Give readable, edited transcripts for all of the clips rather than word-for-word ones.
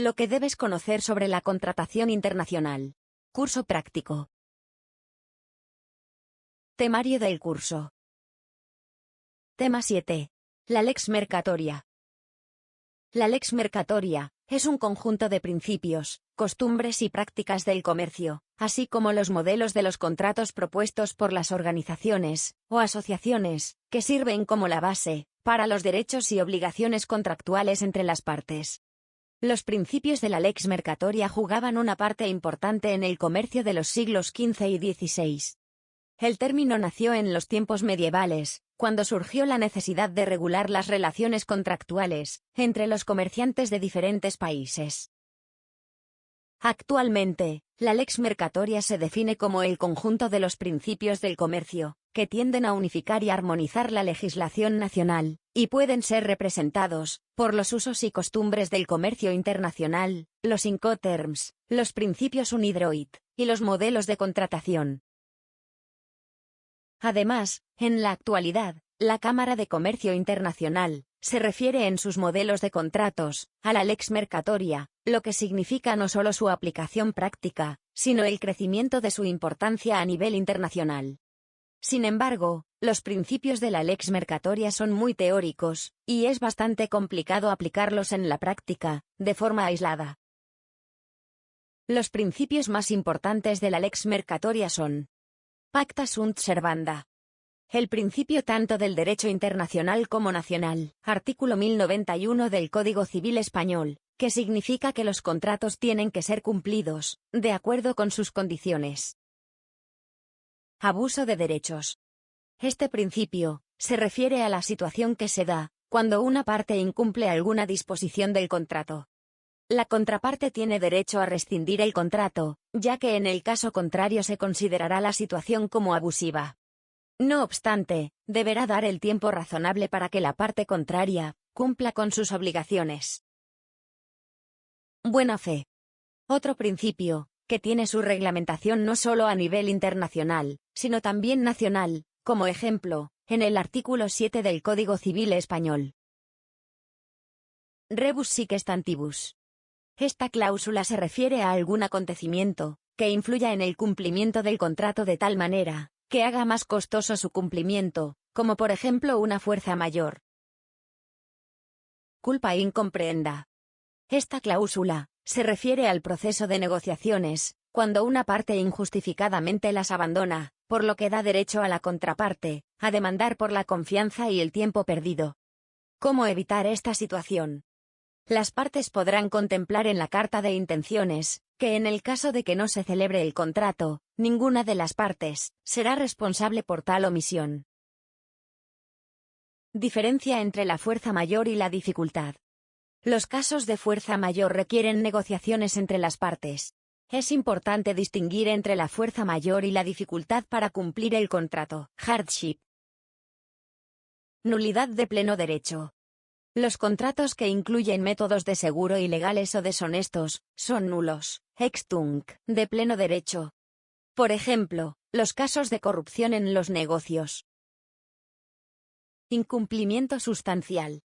Lo que debes conocer sobre la contratación internacional. Curso práctico. Temario del curso. Tema 7. La Lex Mercatoria. La Lex Mercatoria es un conjunto de principios, costumbres y prácticas del comercio, así como los modelos de los contratos propuestos por las organizaciones o asociaciones, que sirven como la base para los derechos y obligaciones contractuales entre las partes. Los principios de la Lex Mercatoria jugaban una parte importante en el comercio de los siglos XV y XVI. El término nació en los tiempos medievales, cuando surgió la necesidad de regular las relaciones contractuales entre los comerciantes de diferentes países. Actualmente, la Lex Mercatoria se define como el conjunto de los principios del comercio, que tienden a unificar y armonizar la legislación nacional, y pueden ser representados por los usos y costumbres del comercio internacional, los Incoterms, los principios UNIDROIT, y los modelos de contratación. Además, en la actualidad, la Cámara de Comercio Internacional se refiere en sus modelos de contratos a la Lex Mercatoria, lo que significa no solo su aplicación práctica, sino el crecimiento de su importancia a nivel internacional. Sin embargo, los principios de la Lex Mercatoria son muy teóricos, y es bastante complicado aplicarlos en la práctica, de forma aislada. Los principios más importantes de la Lex Mercatoria son: Pacta sunt servanda. El principio tanto del derecho internacional como nacional, artículo 1091 del Código Civil Español, que significa que los contratos tienen que ser cumplidos, de acuerdo con sus condiciones. Abuso de derechos. Este principio se refiere a la situación que se da cuando una parte incumple alguna disposición del contrato. La contraparte tiene derecho a rescindir el contrato, ya que en el caso contrario se considerará la situación como abusiva. No obstante, deberá dar el tiempo razonable para que la parte contraria cumpla con sus obligaciones. Buena fe. Otro principio, que tiene su reglamentación no solo a nivel internacional, sino también nacional, como ejemplo, en el artículo 7 del Código Civil Español. Rebus sic stantibus. Esta cláusula se refiere a algún acontecimiento que influya en el cumplimiento del contrato de tal manera que haga más costoso su cumplimiento, como por ejemplo una fuerza mayor. Culpa incomprehenda. Esta cláusula se refiere al proceso de negociaciones, cuando una parte injustificadamente las abandona, por lo que da derecho a la contraparte a demandar por la confianza y el tiempo perdido. ¿Cómo evitar esta situación? Las partes podrán contemplar en la carta de intenciones que en el caso de que no se celebre el contrato, ninguna de las partes será responsable por tal omisión. Diferencia entre la fuerza mayor y la dificultad. Los casos de fuerza mayor requieren negociaciones entre las partes. Es importante distinguir entre la fuerza mayor y la dificultad para cumplir el contrato. Hardship. Nulidad de pleno derecho. Los contratos que incluyen métodos de seguro ilegales o deshonestos son nulos, ex tunc, de pleno derecho. Por ejemplo, los casos de corrupción en los negocios. Incumplimiento sustancial.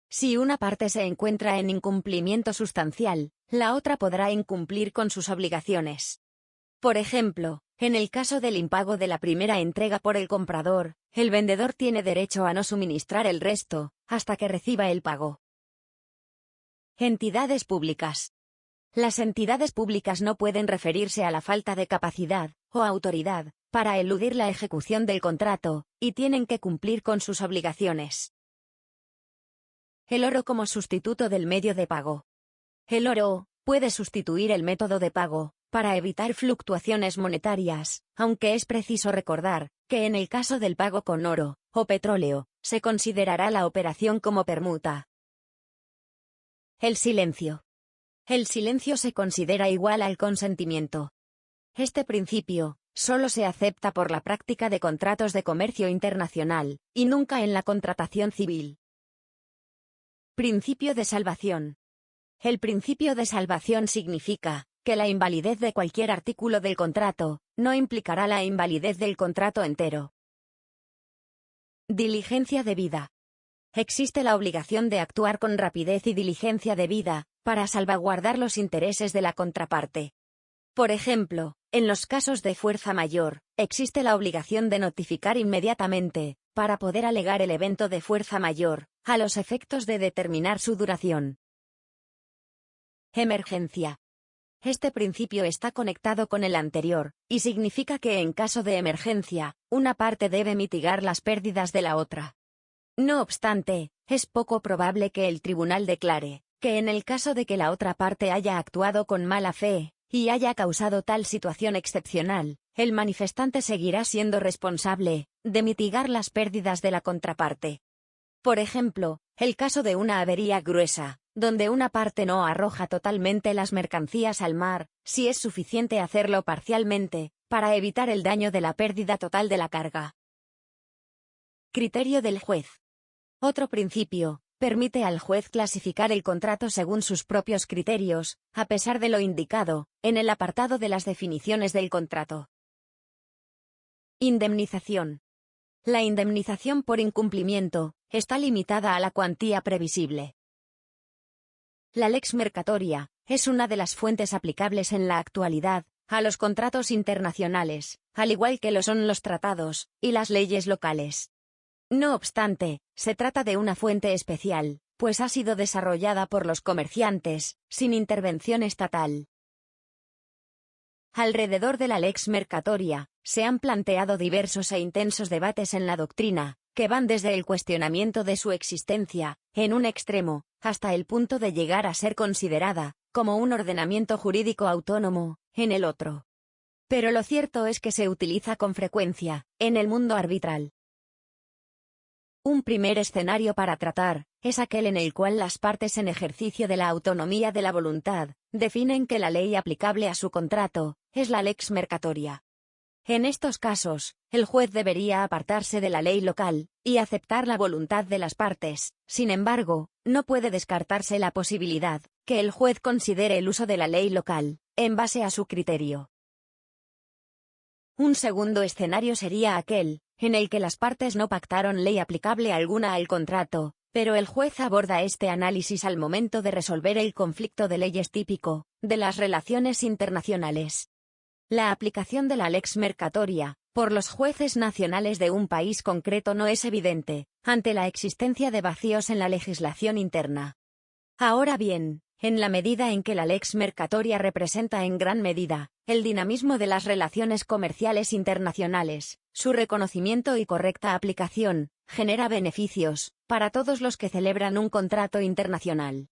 Si una parte se encuentra en incumplimiento sustancial, la otra podrá incumplir con sus obligaciones. Por ejemplo, en el caso del impago de la primera entrega por el comprador, el vendedor tiene derecho a no suministrar el resto hasta que reciba el pago. Entidades públicas. Las entidades públicas no pueden referirse a la falta de capacidad o autoridad para eludir la ejecución del contrato, y tienen que cumplir con sus obligaciones. El oro como sustituto del medio de pago. El oro puede sustituir el método de pago para evitar fluctuaciones monetarias, aunque es preciso recordar que en el caso del pago con oro o petróleo, se considerará la operación como permuta. El silencio. El silencio se considera igual al consentimiento. Este principio solo se acepta por la práctica de contratos de comercio internacional, y nunca en la contratación civil. Principio de salvación. El principio de salvación significa que la invalidez de cualquier artículo del contrato no implicará la invalidez del contrato entero. Diligencia debida. Existe la obligación de actuar con rapidez y diligencia debida para salvaguardar los intereses de la contraparte. Por ejemplo, en los casos de fuerza mayor, existe la obligación de notificar inmediatamente, para poder alegar el evento de fuerza mayor, a los efectos de determinar su duración. Emergencia. Este principio está conectado con el anterior, y significa que en caso de emergencia, una parte debe mitigar las pérdidas de la otra. No obstante, es poco probable que el tribunal declare que en el caso de que la otra parte haya actuado con mala fe, y haya causado tal situación excepcional, el manifestante seguirá siendo responsable de mitigar las pérdidas de la contraparte. Por ejemplo, el caso de una avería gruesa, donde una parte no arroja totalmente las mercancías al mar, si es suficiente hacerlo parcialmente, para evitar el daño de la pérdida total de la carga. Criterio del juez. Otro principio permite al juez clasificar el contrato según sus propios criterios, a pesar de lo indicado en el apartado de las definiciones del contrato. Indemnización. La indemnización por incumplimiento está limitada a la cuantía previsible. La lex mercatoria es una de las fuentes aplicables en la actualidad a los contratos internacionales, al igual que lo son los tratados y las leyes locales. No obstante, se trata de una fuente especial, pues ha sido desarrollada por los comerciantes, sin intervención estatal. Alrededor de la lex mercatoria, se han planteado diversos e intensos debates en la doctrina, que van desde el cuestionamiento de su existencia, en un extremo, hasta el punto de llegar a ser considerada como un ordenamiento jurídico autónomo, en el otro. Pero lo cierto es que se utiliza con frecuencia, en el mundo arbitral. Un primer escenario para tratar es aquel en el cual las partes en ejercicio de la autonomía de la voluntad definen que la ley aplicable a su contrato es la lex mercatoria. En estos casos, el juez debería apartarse de la ley local y aceptar la voluntad de las partes. Sin embargo, no puede descartarse la posibilidad que el juez considere el uso de la ley local en base a su criterio. Un segundo escenario sería aquel en el que las partes no pactaron ley aplicable alguna al contrato, pero el juez aborda este análisis al momento de resolver el conflicto de leyes típico de las relaciones internacionales. La aplicación de la lex mercatoria por los jueces nacionales de un país concreto no es evidente, ante la existencia de vacíos en la legislación interna. Ahora bien, en la medida en que la lex mercatoria representa en gran medida el dinamismo de las relaciones comerciales internacionales, su reconocimiento y correcta aplicación genera beneficios para todos los que celebran un contrato internacional.